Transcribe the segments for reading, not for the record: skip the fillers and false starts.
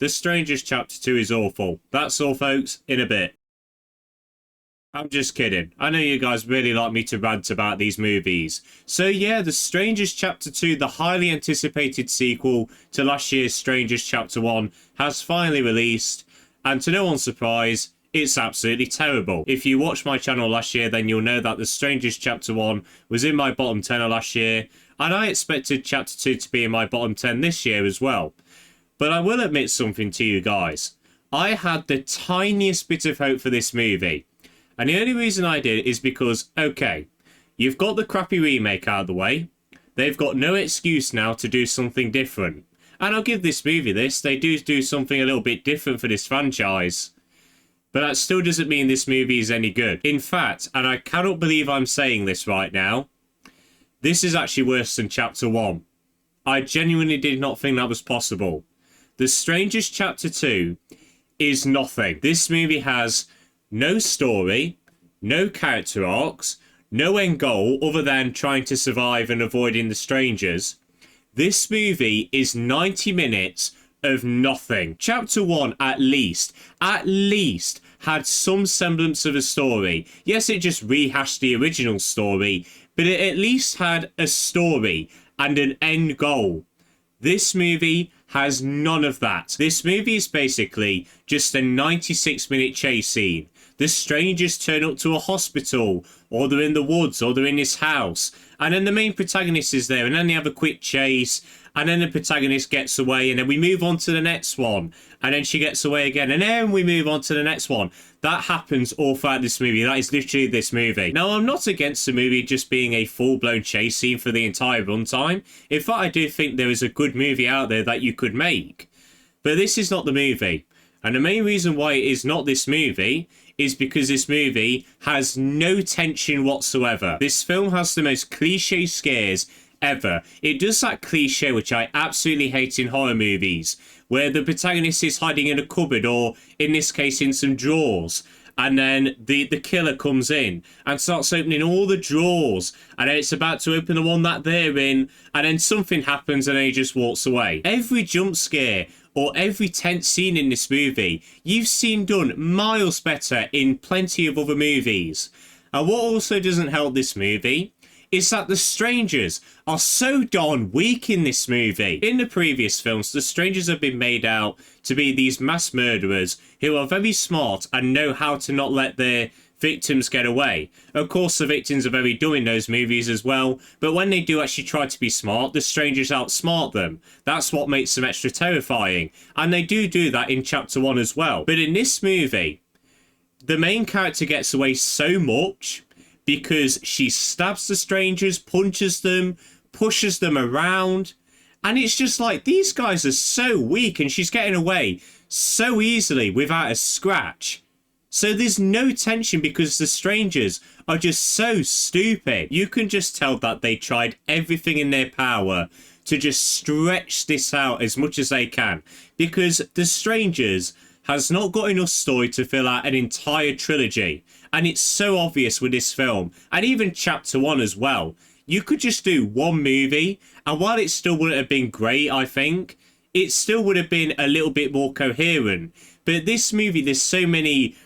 The Strangers Chapter 2 is awful. That's all, folks, in a bit. I'm just kidding. I know you guys really like me to rant about these movies. So yeah, The Strangers Chapter 2, the highly anticipated sequel to last year's Strangers Chapter 1, has finally released. And to no one's surprise, it's absolutely terrible. If you watched my channel last year, then you'll know that The Strangers Chapter 1 was in my bottom 10 of last year. And I expected Chapter 2 to be in my bottom 10 this year as well. But I will admit something to you guys. I had the tiniest bit of hope for this movie. And the only reason I did is because, okay, you've got the crappy remake out of the way. They've got no excuse now to do something different. And I'll give this movie this. They do something a little bit different for this franchise. But that still doesn't mean this movie is any good. In fact, and I cannot believe I'm saying this right now, this is actually worse than Chapter 1. I genuinely did not think that was possible. The Strangers Chapter 2 is nothing. This movie has no story, no character arcs, no end goal other than trying to survive and avoiding the strangers. This movie is 90 minutes of nothing. Chapter 1 at least had some semblance of a story. Yes, it just rehashed the original story, but it at least had a story and an end goal. This movie has none of that. This movie is basically just a 96-minute chase scene. The strangers turn up to a hospital, or they're in the woods, or they're in this house. And then the main protagonist is there, and then they have a quick chase, and then the protagonist gets away, and then we move on to the next one. And then she gets away again, and then we move on to the next one. That happens all throughout this movie. That is literally this movie. Now, I'm not against the movie just being a full-blown chase scene for the entire runtime. In fact, I do think there is a good movie out there that you could make. But this is not the movie. And the main reason why it is not this movie is because this movie has no tension whatsoever. This film has the most cliche scares ever. It does that cliche which I absolutely hate in horror movies, where the protagonist is hiding in a cupboard, or in this case in some drawers, and then the killer comes in and starts opening all the drawers, and then it's about to open the one that they're in, and then something happens and then he just walks away. Every jump scare or every tense scene in this movie you've seen done miles better in plenty of other movies. And what also doesn't help this movie is that the strangers are so darn weak in this movie. In the previous films, the strangers have been made out to be these mass murderers who are very smart and know how to not let their victims get away. Of course, the victims are very dumb in those movies as well, but when they do actually try to be smart, the strangers outsmart them. That's what makes them extra terrifying. And they do that in Chapter 1 as well. But in this movie, the main character gets away so much because she stabs the strangers, punches them, pushes them around, and it's just like, these guys are so weak and she's getting away so easily without a scratch. So there's no tension because the strangers are just so stupid. You can just tell that they tried everything in their power to just stretch this out as much as they can, because the strangers has not got enough story to fill out an entire trilogy. And it's so obvious with this film, and even Chapter 1 as well. You could just do one movie, and while it still wouldn't have been great, I think, it still would have been a little bit more coherent. But this movie, there's so many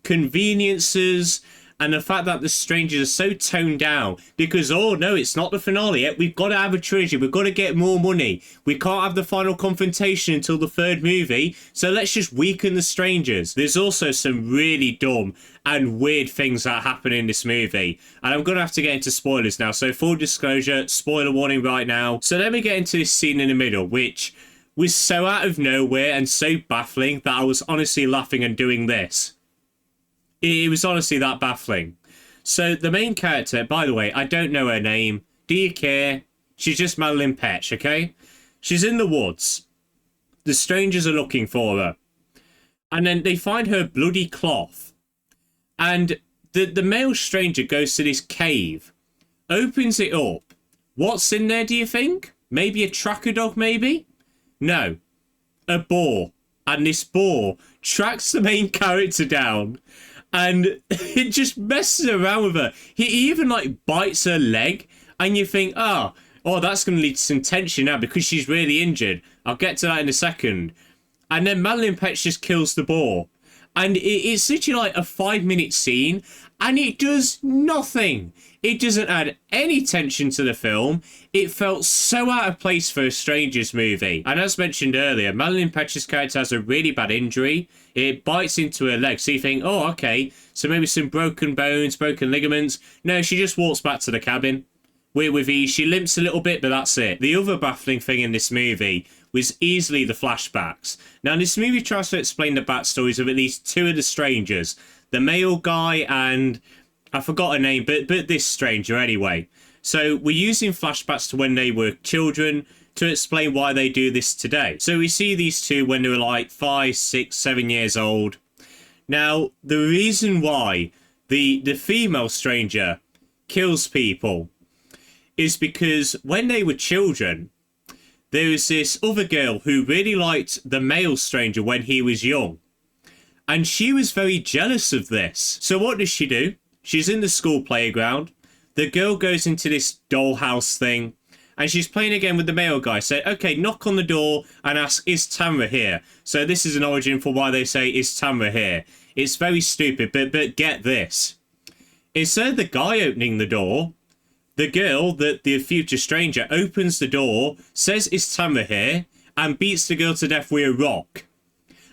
conveniences, and the fact that the strangers are so toned down because, oh no, it's not the finale yet, we've got to have a trilogy, we've got to get more money, we can't have the final confrontation until the third movie, so let's just weaken the strangers. There's also some really dumb and weird things that happen in this movie, and I'm gonna have to get into spoilers now, so full disclosure, spoiler warning right now. So let me get into this scene in the middle, which was so out of nowhere and so baffling that I was honestly laughing and doing this. It was honestly that baffling. So the main character, by the way, I don't know her name. Do you care? She's just Madelaine Petsch, okay? She's in the woods. The strangers are looking for her. And then they find her bloody cloth. And the male stranger goes to this cave. Opens it up. What's in there, do you think? Maybe a tracker dog, maybe? No. A boar. And this boar tracks the main character down. And it just messes around with her. He even like bites her leg. And you think, oh, that's going to lead to some tension now because she's really injured. I'll get to that in a second. And then Madelaine Petsch just kills the boar. And it's literally like a 5-minute scene, and it does nothing. It doesn't add any tension to the film. It felt so out of place for a Strangers movie. And as mentioned earlier, Madelaine Petsch's character has a really bad injury. It bites into her leg. So you think, oh, okay, so maybe some broken bones, broken ligaments. No, she just walks back to the cabin. With ease. She limps a little bit, but that's it. The other baffling thing in this movie was easily the flashbacks. Now, this movie tries to explain the backstories of at least 2 of the strangers. The male guy and... I forgot her name, but this stranger anyway. So we're using flashbacks to when they were children to explain why they do this today. So we see these 2 when they were like 5, 6, 7 years old. Now, the reason why the female stranger kills people is because when they were children, there was this other girl who really liked the male stranger when he was young. And she was very jealous of this. So what does she do? She's in the school playground. The girl goes into this dollhouse thing, and she's playing again with the male guy. So, okay, knock on the door and ask, is Tamra here? So this is an origin for why they say, is Tamra here? It's very stupid, but get this. Instead of the guy opening the door, the girl, the future stranger, opens the door, says, is Tamra here? And beats the girl to death with a rock.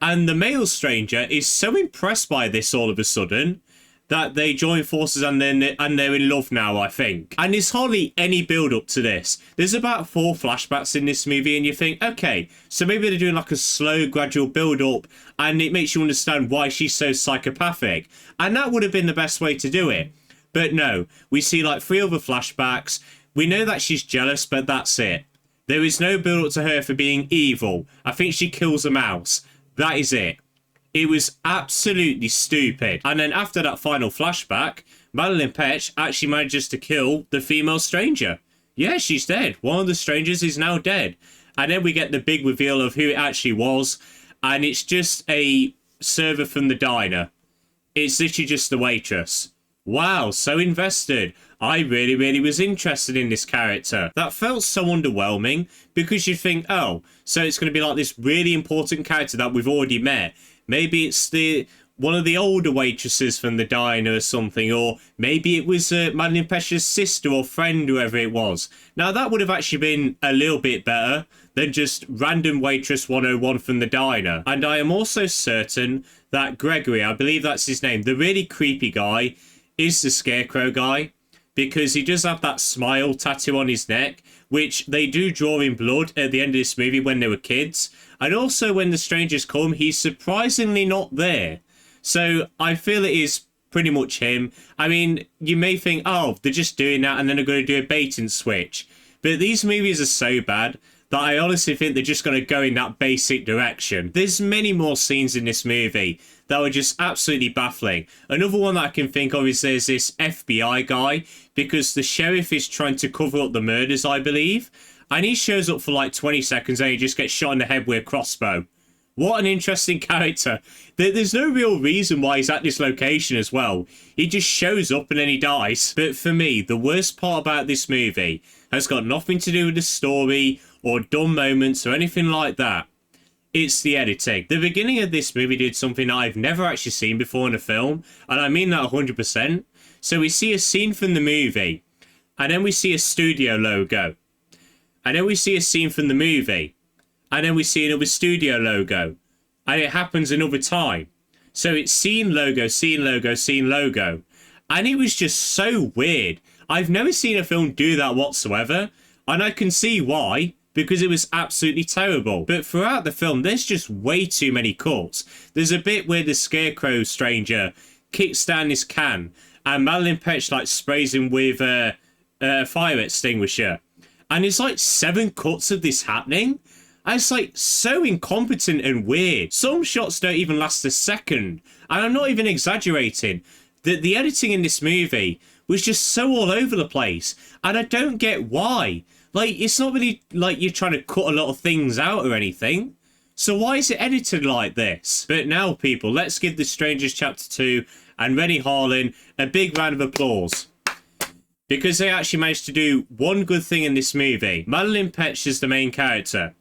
And the male stranger is so impressed by this all of a sudden that they join forces and they're in love now, I think. And there's hardly any build-up to this. There's about 4 flashbacks in this movie, and you think, okay, so maybe they're doing like a slow, gradual build-up, and it makes you understand why she's so psychopathic. And that would have been the best way to do it. But no, we see like 3 other flashbacks. We know that she's jealous, but that's it. There is no build-up to her for being evil. I think she kills a mouse. That is it. It was absolutely stupid. And then after that final flashback, Madelaine Petsch actually manages to kill the female stranger. Yeah, she's dead. One of the strangers is now dead. And then we get the big reveal of who it actually was. And it's just a server from the diner. It's literally just the waitress. Wow, so invested. I really, really was interested in this character. That felt so underwhelming because you think, oh, so it's going to be like this really important character that we've already met. Maybe it's one of the older waitresses from the diner or something, or maybe it was Madelaine Petsch's sister or friend, whoever it was. Now, that would have actually been a little bit better than just random waitress 101 from the diner. And I am also certain that Gregory, I believe that's his name, the really creepy guy, is the Scarecrow guy, because he does have that smile tattoo on his neck, which they do draw in blood at the end of this movie when they were kids. And also when the strangers come, he's surprisingly not there. So I feel it is pretty much him. I mean, you may think, oh, they're just doing that and then they're going to do a bait and switch. But these movies are so bad that I honestly think they're just going to go in that basic direction. There's many more scenes in this movie that were just absolutely baffling. Another one that I can think of is there's this FBI guy, because the sheriff is trying to cover up the murders, I believe. And he shows up for like 20 seconds and he just gets shot in the head with a crossbow. What an interesting character. There's no real reason why he's at this location as well. He just shows up and then he dies. But for me, the worst part about this movie has got nothing to do with the story or dumb moments or anything like that. It's the editing. The beginning of this movie did something I've never actually seen before in a film, and I mean that 100%. So we see a scene from the movie, and then we see a studio logo. And then we see a scene from the movie, and then we see another studio logo. And it happens another time. So it's scene logo, scene logo, scene logo. And it was just so weird. I've never seen a film do that whatsoever, and I can see why, because it was absolutely terrible. But throughout the film, there's just way too many cuts. There's a bit where the Scarecrow stranger kicks down his can, and Madelaine Petsch like sprays him with a fire extinguisher. And there's like 7 cuts of this happening. And it's like so incompetent and weird. Some shots don't even last a second. And I'm not even exaggerating. The editing in this movie was just so all over the place. And I don't get why. Like, it's not really like you're trying to cut a lot of things out or anything. So why is it edited like this? But now, people, let's give The Strangers Chapter 2 and Renny Harlin a big round of applause. Because they actually managed to do one good thing in this movie. Madelaine Petsch is the main character.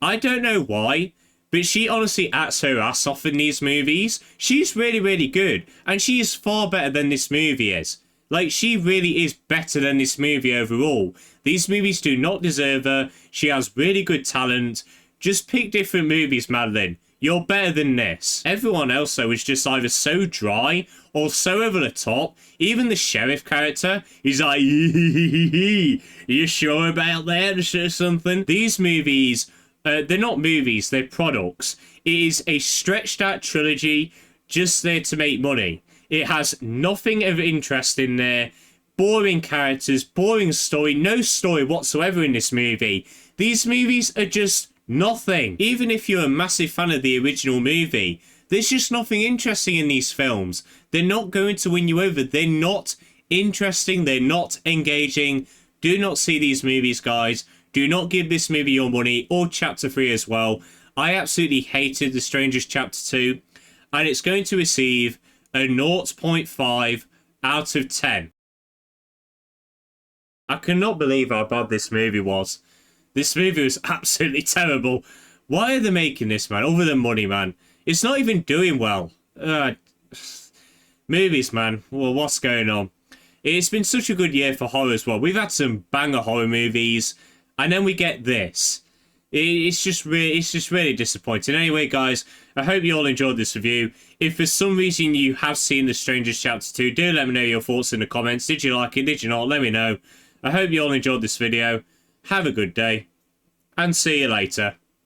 I don't know why, But she honestly acts her ass off in these movies. She's really, really good. And she is far better than this movie is. Like, she really is better than this movie overall. These movies do not deserve her. She has really good talent. Just pick different movies, Madelaine. You're better than this. Everyone else, though, is just either so dry or so over the top. Even the sheriff character, he's like, you sure about that or something? These movies, they're not movies, they're products. It is a stretched out trilogy just there to make money. It has nothing of interest in there. Boring characters, boring story, no story whatsoever in this movie. These movies are just nothing. Even if you're a massive fan of the original movie, there's just nothing interesting in these films. They're not going to win you over. They're not interesting. They're not engaging. Do not see these movies, guys. Do not give this movie your money, or Chapter 3 as well. I absolutely hated The Strangers Chapter 2, and it's going to receive a 0.5 out of 10. I cannot believe how bad this movie was. This movie was absolutely terrible. Why are they making this, man? Other than money, man. It's not even doing well. Movies, man. Well, what's going on? It's been such a good year for horror as well. We've had some banger horror movies, and then we get this. It's just really disappointing. Anyway, guys, I hope you all enjoyed this review. If for some reason you have seen The Strangers Chapter 2, do let me know your thoughts in the comments. Did you like it? Did you not? Let me know. I hope you all enjoyed this video. Have a good day, and see you later.